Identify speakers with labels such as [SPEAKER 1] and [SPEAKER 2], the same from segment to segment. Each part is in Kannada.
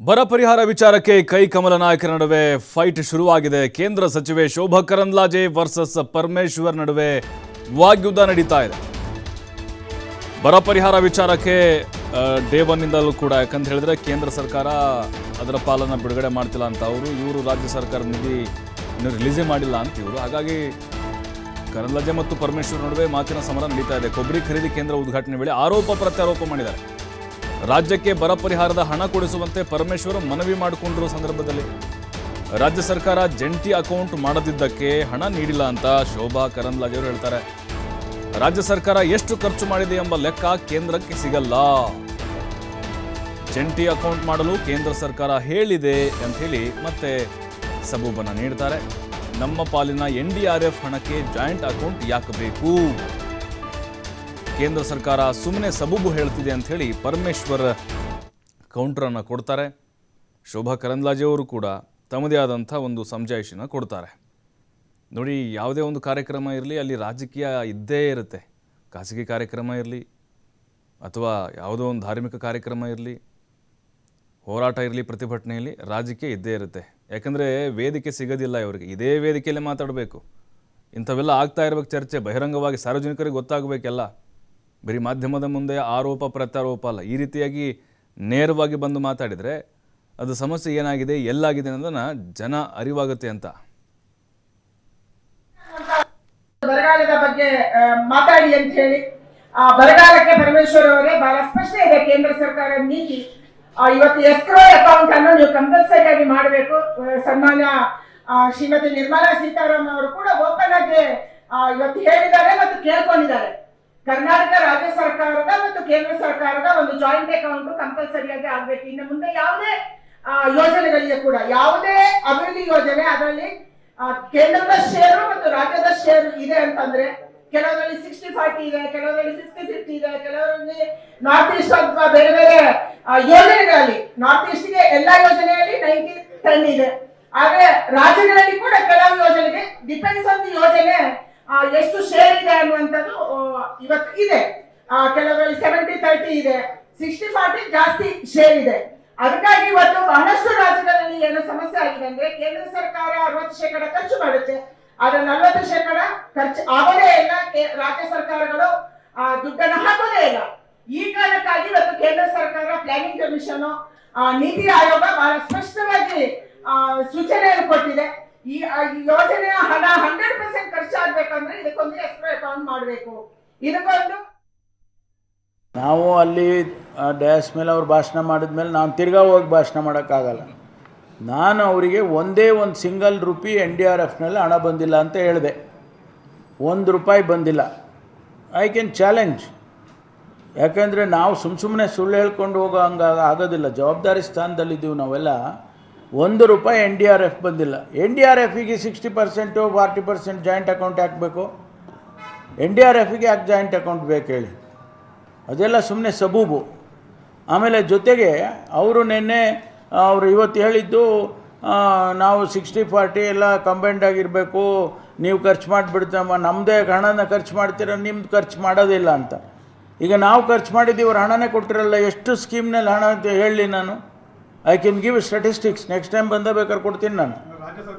[SPEAKER 1] ಬರ ಪರಿಹಾರ ವಿಚಾರಕ್ಕೆ ಕೈ ಕಮಲ ನಾಯಕರ ನಡುವೆ ಫೈಟ್ ಶುರುವಾಗಿದೆ. ಕೇಂದ್ರ ಸಚಿವೆ ಶೋಭಾ ಕರಂದ್ಲಾಜೆ ವರ್ಸಸ್ ಪರಮೇಶ್ವರ್ ನಡುವೆ ವಾಗ್ಯುದ್ಧ ನಡೀತಾ ಇದೆ. ಬರ ಪರಿಹಾರ ವಿಚಾರಕ್ಕೆ ಡೇ ಒನ್ ಇಂದಲೂ ಕೂಡ, ಯಾಕಂತ ಹೇಳಿದ್ರೆ ಕೇಂದ್ರ ಸರ್ಕಾರ ಅದರ ಪಾಲನ್ನ ಬಿಡುಗಡೆ ಮಾಡ್ತಿಲ್ಲ ಅಂತ ಇವರು ರಾಜ್ಯ ಸರ್ಕಾರ ನಿಧಿ ಇನ್ನೂ ರಿಲೀಸೇ ಮಾಡಿಲ್ಲ ಅಂತ ಇವರು. ಹಾಗಾಗಿ ಕರಂದ್ಲಾಜೆ ಮತ್ತು ಪರಮೇಶ್ವರ್ ನಡುವೆ ಮಾತಿನ ಸಮರ ನಡೀತಾ ಇದೆ. ಕೊಬ್ಬರಿ ಖರೀದಿ ಕೇಂದ್ರ ಉದ್ಘಾಟನೆ ವೇಳೆ ಆರೋಪ ಪ್ರತ್ಯಾರೋಪ ಮಾಡಿದ್ದಾರೆ. ರಾಜ್ಯಕ್ಕೆ ಬರ ಪರಿಹಾರದ ಹಣ ಕೊಡಿಸುವಂತೆ ಪರಮೇಶ್ವರ್ ಮನವಿ ಮಾಡಿಕೊಂಡಿರುವ ಸಂದರ್ಭದಲ್ಲಿ ರಾಜ್ಯ ಸರ್ಕಾರ ಜಂಟಿ ಅಕೌಂಟ್ ಮಾಡದಿದ್ದಕ್ಕೆ ಹಣ ನೀಡಿಲ್ಲ ಅಂತ ಶೋಭಾ ಕರಂದ್ಲಾಜೆ ಅವರು ಹೇಳ್ತಾರೆ. ರಾಜ್ಯ ಸರ್ಕಾರ ಎಷ್ಟು ಖರ್ಚು ಮಾಡಿದೆ ಎಂಬ ಲೆಕ್ಕ ಕೇಂದ್ರಕ್ಕೆ ಸಿಗಲ್ಲ. ಜಂಟಿ ಅಕೌಂಟ್ ಮಾಡಲು ಕೇಂದ್ರ ಸರ್ಕಾರ ಹೇಳಿದೆ ಅಂತ ಹೇಳಿ ಮತ್ತೆ ಸಬೂಬನ್ನು ನೀಡ್ತಾರೆ. ನಮ್ಮ ಪಾಲಿನ NDRF ಹಣಕ್ಕೆ ಜಾಯಿಂಟ್ ಅಕೌಂಟ್ ಯಾಕೆ ಬೇಕು? ಕೇಂದ್ರ ಸರ್ಕಾರ ಸುಮ್ಮನೆ ಸಬೂಬು ಹೇಳ್ತಿದೆ ಅಂತ ಹೇಳಿ ಪರಮೇಶ್ವರ್ ಕೌಂಟರನ್ನು ಕೊಡ್ತಾರೆ. ಶೋಭಾ ಕರಂದ್ಲಾಜೆ ಅವರು ಕೂಡ ತಮ್ಮದೇ ಆದಂಥ ಒಂದು ಸಮಜಾಯಿಷಿನ ಕೊಡ್ತಾರೆ. ನೋಡಿ, ಯಾವುದೇ ಒಂದು ಕಾರ್ಯಕ್ರಮ ಇರಲಿ ಅಲ್ಲಿ ರಾಜಕೀಯ ಇದ್ದೇ ಇರುತ್ತೆ. ಖಾಸಗಿ ಕಾರ್ಯಕ್ರಮ ಇರಲಿ ಅಥವಾ ಯಾವುದೋ ಒಂದು ಧಾರ್ಮಿಕ ಕಾರ್ಯಕ್ರಮ ಇರಲಿ, ಹೋರಾಟ ಇರಲಿ, ಪ್ರತಿಭಟನೆ ಇರಲಿ, ರಾಜಕೀಯ ಇದ್ದೇ ಇರುತ್ತೆ. ಯಾಕಂದರೆ ವೇದಿಕೆ ಸಿಗೋದಿಲ್ಲ ಇವರಿಗೆ. ಇದೇ ವೇದಿಕೆಯಲ್ಲೇ ಮಾತಾಡಬೇಕು. ಇಂಥವೆಲ್ಲ ಆಗ್ತಾ ಇರಬೇಕು ಚರ್ಚೆ, ಬಹಿರಂಗವಾಗಿ ಸಾರ್ವಜನಿಕರಿಗೆ ಗೊತ್ತಾಗಬೇಕೆಲ್ಲ. ಬರೀ ಮಾಧ್ಯಮದ ಮುಂದೆ ಆರೋಪ ಪ್ರತ್ಯಾರೋಪ ಅಲ್ಲ. ಈ ರೀತಿಯಾಗಿ ನೇರವಾಗಿ ಬಂದು ಮಾತಾಡಿದರೆ ಅದು ಸಮಸ್ಯೆ ಏನಾಗಿದೆ, ಎಲ್ಲಾಗಿದೆ ಅನ್ನೋದನ್ನ ಜನ ಅರಿವಾಗುತ್ತೆ ಅಂತ.
[SPEAKER 2] ಬರಗಾಲದ ಬಗ್ಗೆ ಮಾತಾಡಿ ಅಂತ ಹೇಳಿ ಬರಗಾಲಕ್ಕೆ ಪರಮೇಶ್ವರ್ ಅವರೇ ಬಹಳ ಸ್ಪಷ್ಟ ಇದೆ ಕೇಂದ್ರ ಸರ್ಕಾರದ ನೀತಿ. ಇವತ್ತು ಎಸ್ಕ್ರೋ ಅಕೌಂಟ್ ಅನ್ನು ನೀವು ಕಂಪಲ್ಸರಿಯಾಗಿ ಮಾಡಬೇಕು. ಸನ್ಮಾನ್ಯ ಶ್ರೀಮತಿ ನಿರ್ಮಲಾ ಸೀತಾರಾಮನ್ ಅವರು ಕೂಡ ಓಪನ್ ಆಗಿ ಇವತ್ತು ಹೇಳಿದ್ದಾರೆ ಮತ್ತು ಕೇಳ್ಕೊಂಡಿದ್ದಾರೆ. ಕರ್ನಾಟಕ ರಾಜ್ಯ ಸರ್ಕಾರದ ಮತ್ತು ಕೇಂದ್ರ ಸರ್ಕಾರದ ಒಂದು ಜಾಯಿಂಟ್ ಅಕೌಂಟ್ ಕಂಪಲ್ಸರಿಯಾಗಿ ಆಗ್ಬೇಕು. ಇನ್ನು ಮುಂದೆ ಯಾವುದೇ ಯೋಜನೆಗಳಿಗೆ ಕೂಡ, ಯಾವುದೇ ಅಭಿವೃದ್ಧಿ ಯೋಜನೆ ಅದರಲ್ಲಿ ಕೇಂದ್ರದ ಷೇರು ಮತ್ತು ರಾಜ್ಯದ ಷೇರು ಇದೆ ಅಂತಂದ್ರೆ, ಕೆಲವರಲ್ಲಿ 60-40 ಇದೆ, ಕೆಲವರಲ್ಲಿ 50-50 ಇದೆ, ಕೆಲವರಲ್ಲಿ ನಾರ್ತ್ ಈಸ್ಟ್ ಅಥವಾ ಬೇರೆ ಬೇರೆ ಯೋಜನೆಗಳಲ್ಲಿ ನಾರ್ತ್ ಈಸ್ಟ್ಗೆ ಎಲ್ಲಾ ಯೋಜನೆಯಲ್ಲಿ 90-10 ಇದೆ. ಆದ್ರೆ ರಾಜ್ಯಗಳಲ್ಲಿ ಕೂಡ ಕೆಲವು ಯೋಜನೆಗೆ ಡಿಪೆಂಡ್ಸ್ ಆನ್ ದಿ ಯೋಜನೆ ಎಷ್ಟು ಶೇರ್ ಇದೆ ಅನ್ನುವಂಥದ್ದು ಇವತ್ತು ಇದೆ. ಕೆಲವರಲ್ಲಿ 70-30 ಇದೆ, 60-40 ಜಾಸ್ತಿ ಶೇರ್ ಇದೆ. ಅದಕ್ಕಾಗಿ ಇವತ್ತು ಬಹಳಷ್ಟು ರಾಜ್ಯಗಳಲ್ಲಿ ಏನು ಸಮಸ್ಯೆ ಆಗಿದೆ ಅಂದ್ರೆ, ಕೇಂದ್ರ ಸರ್ಕಾರ 60% ಖರ್ಚು ಮಾಡುತ್ತೆ, ಆದ್ರೆ 40% ಖರ್ಚು ಆಗೋದೇ ಇಲ್ಲ. ರಾಜ್ಯ ಸರ್ಕಾರಗಳು ದುಡ್ಡನ್ನು ಹಾಕೋದೇ ಇಲ್ಲ. ಈ ಕಾರಣಕ್ಕಾಗಿ ಇವತ್ತು ಕೇಂದ್ರ ಸರ್ಕಾರ ಪ್ಲಾನಿಂಗ್ ಕಮಿಷನ್, ನೀತಿ ಆಯೋಗ ಬಹಳ ಸ್ಪಷ್ಟವಾಗಿ ಸೂಚನೆಯನ್ನು ಕೊಟ್ಟಿದೆ. ಈ ಯೋಜನೆಯ ಹಣ 100% ಖರ್ಚಾಗಬೇಕಂದ್ರೆ ಇದಕ್ಕೊಂದು ಎಸ್ಕ್ರೋ ಅಕೌಂಟ್ ಮಾಡಬೇಕು. ಇದಕ್ಕೊಂದು
[SPEAKER 3] ನಾವು ಅಲ್ಲಿ ಡ್ಯಾಸ್ ಮೇಲೆ ಅವ್ರು ಭಾಷಣ ಮಾಡಿದ್ಮೇಲೆ ನಾನು ತಿರ್ಗಾ ಹೋಗಿ ಭಾಷಣ ಮಾಡೋಕ್ಕಾಗಲ್ಲ. ನಾನು ಅವರಿಗೆ ಒಂದೇ ಒಂದು ಸಿಂಗಲ್ ರುಪಿ NDRFನಲ್ಲಿ ಹಣ ಬಂದಿಲ್ಲ ಅಂತ ಹೇಳಿದೆ. ₹1 ಬಂದಿಲ್ಲ. I can challenge. ಯಾಕೆಂದರೆ ನಾವು ಸುಮ್ಮನೆ ಸುಳ್ಳು ಹೇಳ್ಕೊಂಡು ಹೋಗೋ ಹಂಗೆ ಆಗೋದಿಲ್ಲ. ಜವಾಬ್ದಾರಿ ಸ್ಥಾನದಲ್ಲಿದ್ದೀವಿ ನಾವೆಲ್ಲ. ₹1 NDRF ಬಂದಿಲ್ಲ. NDRFಗೆ 60% 40% ಜಾಯಿಂಟ್ ಅಕೌಂಟ್ ಹಾಕಬೇಕು. NDRFಗೆ ಯಾಕೆ ಜಾಯಿಂಟ್ ಅಕೌಂಟ್ ಬೇಕು ಹೇಳಿ? ಅದೆಲ್ಲ ಸುಮ್ಮನೆ ಸಬೂಬು. ಆಮೇಲೆ ಜೊತೆಗೆ ಅವರು ನಿನ್ನೆ ಅವರು ಇವತ್ತು ಹೇಳಿದ್ದು ನಾವು 60-40 ಎಲ್ಲ ಕಂಬೈಂಡ್ ಆಗಿರಬೇಕು, ನೀವು ಖರ್ಚು ಮಾಡಿಬಿಡ್ತಮ್ಮ, ನಮ್ಮದೇ ಹಣನ ಖರ್ಚು ಮಾಡ್ತೀರ, ನಿಮ್ದು ಖರ್ಚು ಮಾಡೋದಿಲ್ಲ ಅಂತ. ಈಗ ನಾವು ಖರ್ಚು ಮಾಡಿದ್ದೀವಿ, ಅವ್ರು ಹಣನೇ ಕೊಟ್ಟಿರಲ್ಲ. ಎಷ್ಟು ಸ್ಕೀಮ್ನಲ್ಲಿ ಹಣ ಅಂತ ಹೇಳಿ ನಾನು I can give statistics. Next time ಬಂದ ಬೇಕಾದ್ರೆ ಕೊಡ್ತೀನಿ ನಾನು.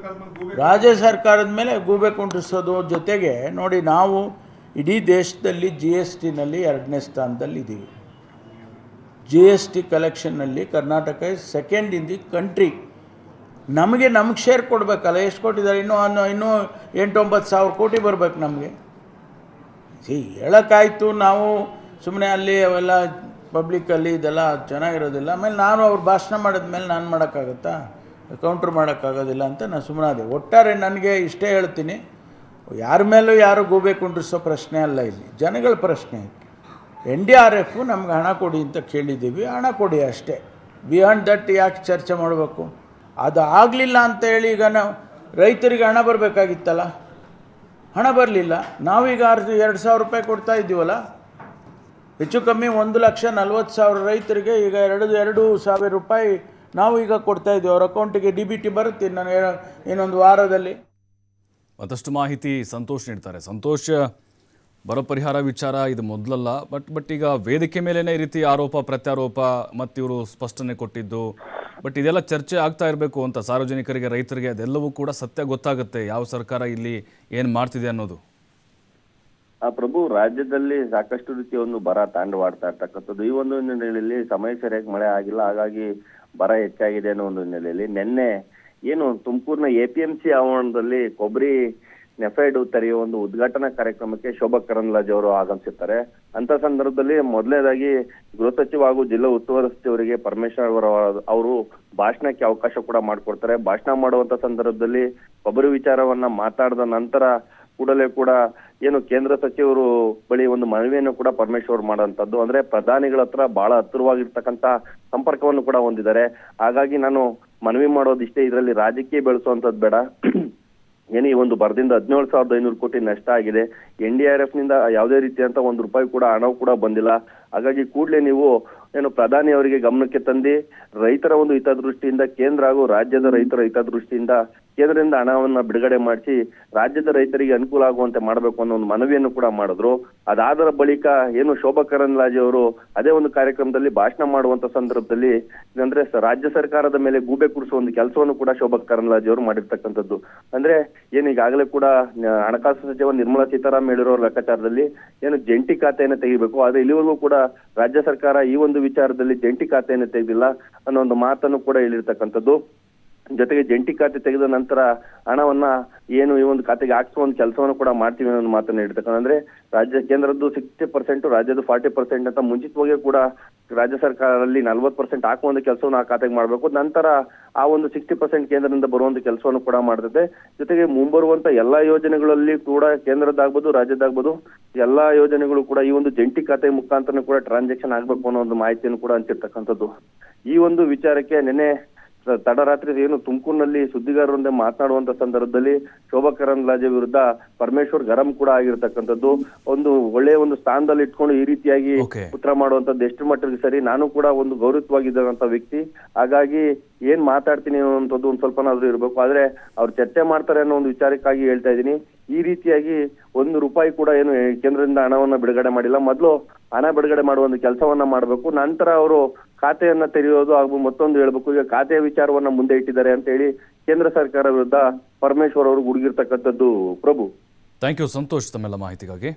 [SPEAKER 3] ರಾಜ್ಯ ಸರ್ಕಾರದ ಮೇಲೆ ಗೂಬೆ ಕುಂಟಿಸೋದು. ಜೊತೆಗೆ ನೋಡಿ, ನಾವು ಇಡೀ ದೇಶದಲ್ಲಿ GSTನಲ್ಲಿ 2ನೇ ಸ್ಥಾನದಲ್ಲಿದ್ದೀವಿ. GST ಕಲೆಕ್ಷನ್ನಲ್ಲಿ Karnataka second in the country. ನಮಗೆ ಶೇರ್ ಕೊಡಬೇಕಲ್ಲ. ಎಷ್ಟು ಕೊಟ್ಟಿದ್ದಾರೆ? ಇನ್ನೂ 8-9 ಸಾವಿರ ಕೋಟಿ ಬರಬೇಕು ನಮಗೆ. ಹೇಳೋಕ್ಕಾಯ್ತು. ನಾವು ಸುಮ್ಮನೆ ಅಲ್ಲಿ ಅವೆಲ್ಲ ಪಬ್ಲಿಕ್ಕಲ್ಲಿ ಇದೆಲ್ಲ ಚೆನ್ನಾಗಿರೋದಿಲ್ಲ. ಆಮೇಲೆ ನಾನು ಅವ್ರು ಭಾಷಣ ಮಾಡಿದ್ಮೇಲೆ ನಾನು ಮಾಡೋಕ್ಕಾಗತ್ತಾ? ಕೌಂಟ್ರ್ ಮಾಡೋಕ್ಕಾಗೋದಿಲ್ಲ ಅಂತ ನಾನು ಸುಮ್ಮನಾದೆ. ಒಟ್ಟಾರೆ ನನಗೆ ಇಷ್ಟೇ ಹೇಳ್ತೀನಿ, ಯಾರ ಮೇಲೂ ಯಾರು ಗೂಬೆ ಕುಂಡ್ರಿಸೋ ಪ್ರಶ್ನೆ ಅಲ್ಲ, ಇಲ್ಲಿ ಜನಗಳ ಪ್ರಶ್ನೆ. NDRF ನಮ್ಗೆ ಹಣ ಕೊಡಿ ಅಂತ ಕೇಳಿದ್ದೀವಿ, ಹಣ ಕೊಡಿ ಅಷ್ಟೇ. ಬಿಯಾಂಡ್ ದಟ್ ಯಾಕೆ ಚರ್ಚೆ ಮಾಡಬೇಕು? ಅದು ಆಗಲಿಲ್ಲ ಅಂತ ಹೇಳಿ ಈಗ ನಾವು ರೈತರಿಗೆ ಹಣ ಬರಬೇಕಾಗಿತ್ತಲ್ಲ, ಹಣ ಬರಲಿಲ್ಲ. ನಾವೀಗ ₹2,000 ಕೊಡ್ತಾ ಇದ್ದೀವಲ್ಲ, ಹೆಚ್ಚು ಕಮ್ಮಿ 1,40,000 ರೈತರಿಗೆ ಈಗ ₹2,000 ನಾವು ಈಗ ಕೊಡ್ತಾ ಇದ್ದೀವಿ. ಅವ್ರ ಅಕೌಂಟಿಗೆ DBT ಬರುತ್ತೆ ಇನ್ನೊಂದು ವಾರದಲ್ಲಿ.
[SPEAKER 1] ಮತ್ತಷ್ಟು ಮಾಹಿತಿ ಸಂತೋಷ್ ನೀಡ್ತಾರೆ. ಸಂತೋಷ್, ಬರ ಪರಿಹಾರ ವಿಚಾರ ಇದು ಮೊದಲಲ್ಲ, ಬಟ್ ಈಗ ವೇದಿಕೆ ಮೇಲೇನೆ ಈ ರೀತಿ ಆರೋಪ ಪ್ರತ್ಯಾರೋಪ ಮತ್ತು ಇವರು ಸ್ಪಷ್ಟನೆ ಕೊಟ್ಟಿದ್ದು ಬಟ್ ಇದೆಲ್ಲ ಚರ್ಚೆ ಆಗ್ತಾ ಇರಬೇಕು ಅಂತ ಸಾರ್ವಜನಿಕರಿಗೆ, ರೈತರಿಗೆ ಅದೆಲ್ಲವೂ ಕೂಡ ಸತ್ಯ ಗೊತ್ತಾಗುತ್ತೆ ಯಾವ ಸರ್ಕಾರ ಇಲ್ಲಿ ಏನು ಮಾಡ್ತಿದೆ ಅನ್ನೋದು.
[SPEAKER 4] ಪ್ರಭು, ರಾಜ್ಯದಲ್ಲಿ ಸಾಕಷ್ಟು ರೀತಿಯ ಒಂದು ಬರ ತಾಂಡವಾಡ್ತಾ ಇರ್ತಕ್ಕಂಥದ್ದು. ಈ ಒಂದು ಹಿನ್ನೆಲೆಯಲ್ಲಿ ಸಮಯ ಸರಿಯಾಗಿ ಮಳೆ ಆಗಿಲ್ಲ, ಹಾಗಾಗಿ ಬರ ಹೆಚ್ಚಾಗಿದೆ ಅನ್ನೋ ಒಂದು ಹಿನ್ನೆಲೆಯಲ್ಲಿ ನಿನ್ನೆ ಏನು ತುಮಕೂರಿನ APMC ಆವರಣದಲ್ಲಿ ಕೊಬ್ಬರಿ ನೆಫೈಡ್ ತೆರೆಯುವ ಒಂದು ಉದ್ಘಾಟನಾ ಕಾರ್ಯಕ್ರಮಕ್ಕೆ ಶೋಭಾ ಕರಂದ್ಲಾಜೆ ಅವರು ಆಗಮಿಸಿರ್ತಾರೆ. ಅಂತ ಸಂದರ್ಭದಲ್ಲಿ ಮೊದಲನೇದಾಗಿ ಗೃಹ ಸಚಿವ ಹಾಗೂ ಜಿಲ್ಲಾ ಉಸ್ತುವಾರಿ ಸಚಿವರಿಗೆ ಪರಮೇಶ್ವರ್ ಅವರು ಭಾಷಣಕ್ಕೆ ಅವಕಾಶ ಕೂಡ ಮಾಡಿಕೊಡ್ತಾರೆ. ಭಾಷಣ ಮಾಡುವಂತ ಸಂದರ್ಭದಲ್ಲಿ ಕೊಬ್ಬರಿ ವಿಚಾರವನ್ನ ಮಾತಾಡಿದ ನಂತರ ಕೂಡಲೇ ಕೂಡ ಏನು ಕೇಂದ್ರ ಸಚಿವರು ಬಳಿ ಒಂದು ಮನವಿಯನ್ನು ಕೂಡ ಪರಮೇಶ್ವರ್ ಮಾಡುವಂತದ್ದು. ಅಂದ್ರೆ ಪ್ರಧಾನಿಗಳ ಹತ್ರ ಬಹಳ ಹತ್ತಿರವಾಗಿರ್ತಕ್ಕಂತ ಸಂಪರ್ಕವನ್ನು ಕೂಡ ಹೊಂದಿದ್ದಾರೆ. ಹಾಗಾಗಿ ನಾನು ಮನವಿ ಮಾಡೋದಿಷ್ಟೇ, ಇದರಲ್ಲಿ ರಾಜಕೀಯ ಬೆಳೆಸುವಂತದ್ದು ಬೇಡ. ಏನು ಈ ಒಂದು ಬರದಿಂದ 17,500 ಕೋಟಿ ನಷ್ಟ ಆಗಿದೆ. NDRF ನಿಂದ ಯಾವುದೇ ರೀತಿಯಂತ ₹1 ಕೂಡ ಹಣವು ಕೂಡ ಬಂದಿಲ್ಲ. ಹಾಗಾಗಿ ಕೂಡಲೇ ನೀವು ಏನು ಪ್ರಧಾನಿ ಅವರಿಗೆ ಗಮನಕ್ಕೆ ತಂದು ರೈತರ ಒಂದು ಹಿತದೃಷ್ಟಿಯಿಂದ ಕೇಂದ್ರ ಹಾಗೂ ರಾಜ್ಯದ ರೈತರ ಹಿತದೃಷ್ಟಿಯಿಂದ ಕೇಂದ್ರದಿಂದ ಹಣವನ್ನ ಬಿಡುಗಡೆ ಮಾಡಿಸಿ ರಾಜ್ಯದ ರೈತರಿಗೆ ಅನುಕೂಲ ಆಗುವಂತೆ ಮಾಡಬೇಕು ಅನ್ನೋ ಒಂದು ಮನವಿಯನ್ನು ಕೂಡ ಮಾಡಿದ್ರು. ಅದಾದ ಬಳಿಕ ಏನು ಶೋಭಾ ಕರಂದ್ಲಾಜೆ ಅವರು ಅದೇ ಒಂದು ಕಾರ್ಯಕ್ರಮದಲ್ಲಿ ಭಾಷಣ ಮಾಡುವಂತ ಸಂದರ್ಭದಲ್ಲಿ ಅಂದ್ರೆ ರಾಜ್ಯ ಸರ್ಕಾರದ ಮೇಲೆ ಗೂಬೆ ಕುಡಿಸುವ ಒಂದು ಕೆಲಸವನ್ನು ಕೂಡ ಶೋಭಾ ಕರಂದ್ಲಾಜೆ ಅವರು ಮಾಡಿರ್ತಕ್ಕಂಥದ್ದು. ಅಂದ್ರೆ ಏನು ಈಗಾಗಲೇ ಕೂಡ ಹಣಕಾಸು ಸಚಿವ ನಿರ್ಮಲಾ ಸೀತಾರಾಮನ್ ಹೇಳಿರೋ ಲೆಕ್ಕಾಚಾರದಲ್ಲಿ ಏನು ಜಂಟಿ ಖಾತೆಯನ್ನು ತೆಗಿಬೇಕು, ಆದ್ರೆ ಇಲ್ಲಿವರೆಗೂ ಕೂಡ ರಾಜ್ಯ ಸರ್ಕಾರ ಈ ಒಂದು ವಿಚಾರದಲ್ಲಿ ಜಂಟಿ ಖಾತೆಯನ್ನು ತೆಗೆದಿಲ್ಲ ಅನ್ನೋ ಒಂದು ಮಾತನ್ನು ಕೂಡ ಹೇಳಿರ್ತಕ್ಕಂಥದ್ದು. ಜೊತೆಗೆ ಜಂಟಿ ಖಾತೆ ತೆಗೆದ ನಂತರ ಹಣವನ್ನ ಏನು ಈ ಒಂದು ಖಾತೆಗೆ ಹಾಕಿಸುವ ಒಂದು ಕೆಲಸವನ್ನು ಕೂಡ ಮಾಡ್ತೀವಿ ಅನ್ನೋ ಒಂದು ಮಾತನ್ನು ಹೇಳ್ತಕ್ಕಂಥ ಅಂದ್ರೆ ರಾಜ್ಯ ಕೇಂದ್ರದ್ದು 60%, ರಾಜ್ಯದ 40% ಅಂತ ಮುಂಚಿತವಾಗಿ ಕೂಡ ರಾಜ್ಯ ಸರ್ಕಾರದಲ್ಲಿ 40% ಹಾಕುವ ಒಂದು ಕೆಲಸವನ್ನು ಆ ಖಾತೆಗೆ ಮಾಡಬೇಕು. ನಂತರ ಆ ಒಂದು 60% ಕೇಂದ್ರದಿಂದ ಬರುವಂತ ಕೆಲಸವನ್ನು ಕೂಡ ಮಾಡ್ತದೆ. ಜೊತೆಗೆ ಮುಂಬರುವಂತ ಎಲ್ಲಾ ಯೋಜನೆಗಳಲ್ಲಿ ಕೂಡ ಕೇಂದ್ರದ್ದಾಗ್ಬೋದು ರಾಜ್ಯದಾಗ್ಬೋದು ಎಲ್ಲಾ ಯೋಜನೆಗಳು ಕೂಡ ಈ ಒಂದು ಜಂಟಿ ಖಾತೆ ಮುಖಾಂತರ ಕೂಡ ಟ್ರಾನ್ಸಾಕ್ಷನ್ ಆಗ್ಬೇಕು ಅನ್ನೋ ಒಂದು ಮಾಹಿತಿಯನ್ನು ಕೂಡ ಹಂಚಿರ್ತಕ್ಕಂಥದ್ದು. ಈ ಒಂದು ವಿಚಾರಕ್ಕೆ ನಿನ್ನೆ ತಡರಾತ್ರಿ ಏನು ತುಮಕೂರಿನಲ್ಲಿ ಸುದ್ದಿಗಾರರೊಂದಿಗೆ ಮಾತನಾಡುವಂತ ಸಂದರ್ಭದಲ್ಲಿ ಶೋಭಾ ಕರಂದ್ಲಾಜೆ ವಿರುದ್ಧ ಪರಮೇಶ್ವರ್ ಗರಂ ಕೂಡ ಆಗಿರ್ತಕ್ಕಂಥದ್ದು. ಒಂದು ಒಳ್ಳೆಯ ಒಂದು ಸ್ಥಾನದಲ್ಲಿ ಇಟ್ಕೊಂಡು ಈ ರೀತಿಯಾಗಿ ಉತ್ತರ ಮಾಡುವಂತದ್ದು ಎಷ್ಟು ಮಟ್ಟಿಗೆ ಸರಿ? ನಾನು ಕೂಡ ಒಂದು ಗೌರವವಾಗಿದ್ದಂತ ವ್ಯಕ್ತಿ, ಹಾಗಾಗಿ ಏನ್ ಮಾತಾಡ್ತೀನಿ ಅನ್ನುವಂಥದ್ದು ಒಂದ್ ಸ್ವಲ್ಪನಾದ್ರೂ ಇರ್ಬೇಕು. ಆದ್ರೆ ಅವ್ರು ಚರ್ಚೆ ಮಾಡ್ತಾರೆ ಅನ್ನೋ ಒಂದು ವಿಚಾರಕ್ಕಾಗಿ ಹೇಳ್ತಾ ಇದ್ದೀನಿ. ಈ ರೀತಿಯಾಗಿ ₹1 ಕೂಡ ಏನು ಕೇಂದ್ರದಿಂದ ಹಣವನ್ನ ಬಿಡುಗಡೆ ಮಾಡಿಲ್ಲ. ಮೊದಲು ಹಣ ಬಿಡುಗಡೆ ಮಾಡುವ ಒಂದು ಕೆಲಸವನ್ನ ಮಾಡಬೇಕು, ನಂತರ ಅವರು ಖಾತೆಯನ್ನ ತೆರೆಯೋದು ಹಾಗೂ ಮತ್ತೊಂದು ಹೇಳ್ಬೇಕು. ಈಗ ಖಾತೆಯ ವಿಚಾರವನ್ನ ಮುಂದೆ ಇಟ್ಟಿದ್ದಾರೆ ಅಂತ ಹೇಳಿ ಕೇಂದ್ರ ಸರ್ಕಾರ ವಿರುದ್ಧ ಪರಮೇಶ್ವರ್ ಅವರು ಗುಡುಗಿರ್ತಕ್ಕಂಥದ್ದು. ಪ್ರಭು,
[SPEAKER 1] ಥ್ಯಾಂಕ್ ಯು ಸಂತೋಷ್ ತಮ್ಮೆಲ್ಲ ಮಾಹಿತಿಗಾಗಿ.